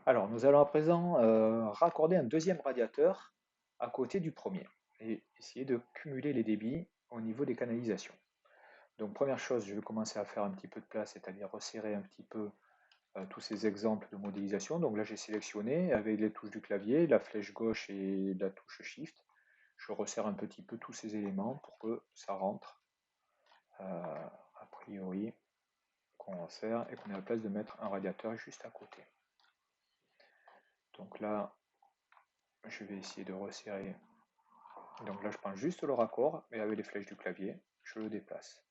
Alors, nous allons à présent raccorder un deuxième radiateur à côté du premier et essayer de cumuler les débits au niveau des canalisations. Donc, première chose, je vais commencer à faire un petit peu de place, c'est-à-dire resserrer un petit peu tous ces exemples de modélisation. Donc là, j'ai sélectionné avec les touches du clavier, la flèche gauche et la touche Shift. Je resserre un petit peu tous ces éléments pour que ça rentre a priori qu'on resserre et qu'on ait la place de mettre un radiateur juste à côté. Donc là, je vais essayer de resserrer. Donc là, je prends juste le raccord et avec les flèches du clavier, je le déplace.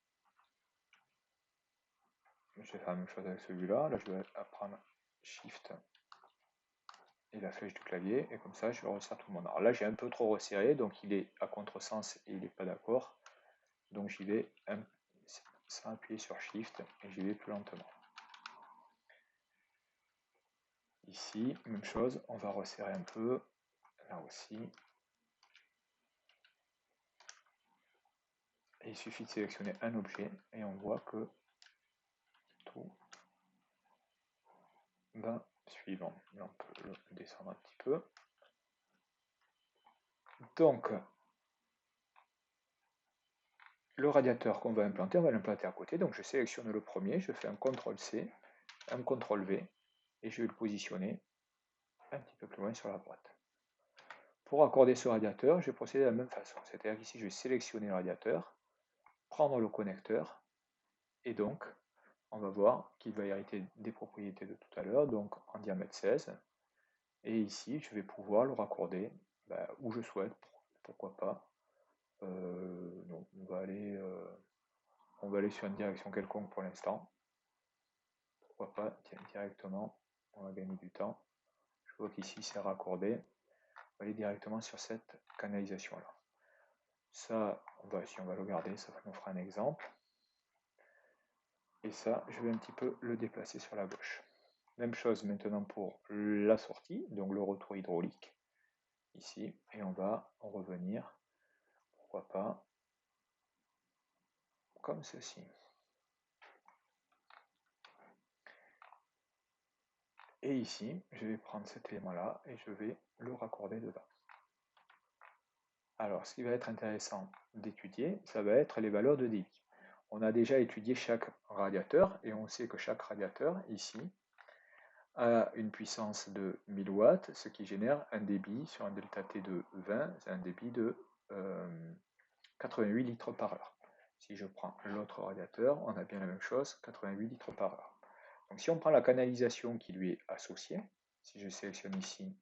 Je vais faire la même chose avec celui-là. Là, je vais prendre Shift et la flèche du clavier et comme ça, je resserre tout le monde. Alors là, j'ai un peu trop resserré, donc il est à contresens et il n'est pas d'accord. Donc j'y vais sans appuyer sur Shift et j'y vais plus lentement. Ici, même chose, on va resserrer un peu. Là aussi. Et il suffit de sélectionner un objet et on voit que tout va suivant. Là, on peut le descendre un petit peu. Donc, le radiateur qu'on va implanter, on va l'implanter à côté. Donc, je sélectionne le premier, je fais un CTRL-C, un CTRL-V, et je vais le positionner un petit peu plus loin sur la droite. Pour accorder ce radiateur, je vais procéder de la même façon. C'est-à-dire qu'ici, je vais sélectionner le radiateur, prendre le connecteur, et donc, on va voir qu'il va hériter des propriétés de tout à l'heure, donc en diamètre 16. Et ici, je vais pouvoir le raccorder où je souhaite, pourquoi pas. Donc on va aller sur une direction quelconque pour l'instant. Pourquoi pas, tiens, directement, on va gagner du temps. Je vois qu'ici c'est raccordé. On va aller directement sur cette canalisation-là. Ça, si on va le garder, ça nous fera un exemple. Et ça, je vais un petit peu le déplacer sur la gauche. Même chose maintenant pour la sortie, donc le retour hydraulique, ici. Et on va en revenir, pourquoi pas, comme ceci. Et ici, je vais prendre cet élément-là et je vais le raccorder dedans. Alors, ce qui va être intéressant d'étudier, ça va être les valeurs de débit. On a déjà étudié chaque radiateur et on sait que chaque radiateur, ici, a une puissance de 1000 watts, ce qui génère un débit sur un delta T de 20, un débit de 88 litres par heure. Si je prends l'autre radiateur, on a bien la même chose, 88 litres par heure. Donc si on prend la canalisation qui lui est associée, si je sélectionne ici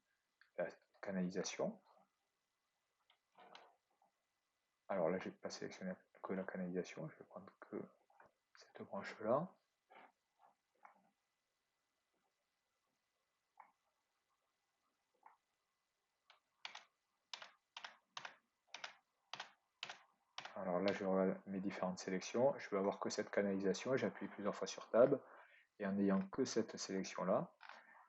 la canalisation, alors là je ne vais pas sélectionner que la canalisation, je vais prendre que cette branche-là. Alors là je regarde mes différentes sélections, je vais avoir que cette canalisation, j'appuie plusieurs fois sur Tab, et en n'ayant que cette sélection-là,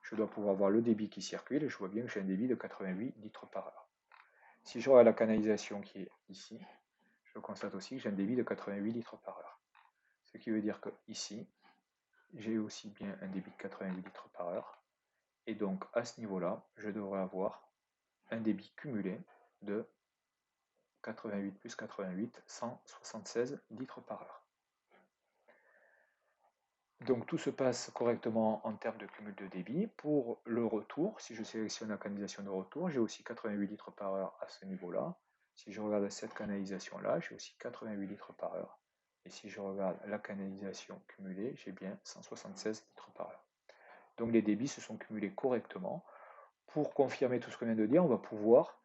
je dois pouvoir voir le débit qui circule, et je vois bien que j'ai un débit de 88 litres par heure. Si je regarde la canalisation qui est ici, je constate aussi que j'ai un débit de 88 litres par heure. Ce qui veut dire que ici, j'ai aussi bien un débit de 88 litres par heure. Et donc, à ce niveau-là, je devrais avoir un débit cumulé de 88 plus 88, 176 litres par heure. Donc, tout se passe correctement en termes de cumul de débit. Pour le retour, si je sélectionne la canalisation de retour, j'ai aussi 88 litres par heure à ce niveau-là. Si je regarde cette canalisation-là, j'ai aussi 88 litres par heure. Et si je regarde la canalisation cumulée, j'ai bien 176 litres par heure. Donc les débits se sont cumulés correctement. Pour confirmer tout ce qu'on vient de dire, on va pouvoir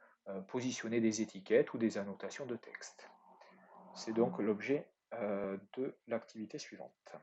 positionner des étiquettes ou des annotations de texte. C'est donc l'objet de l'activité suivante.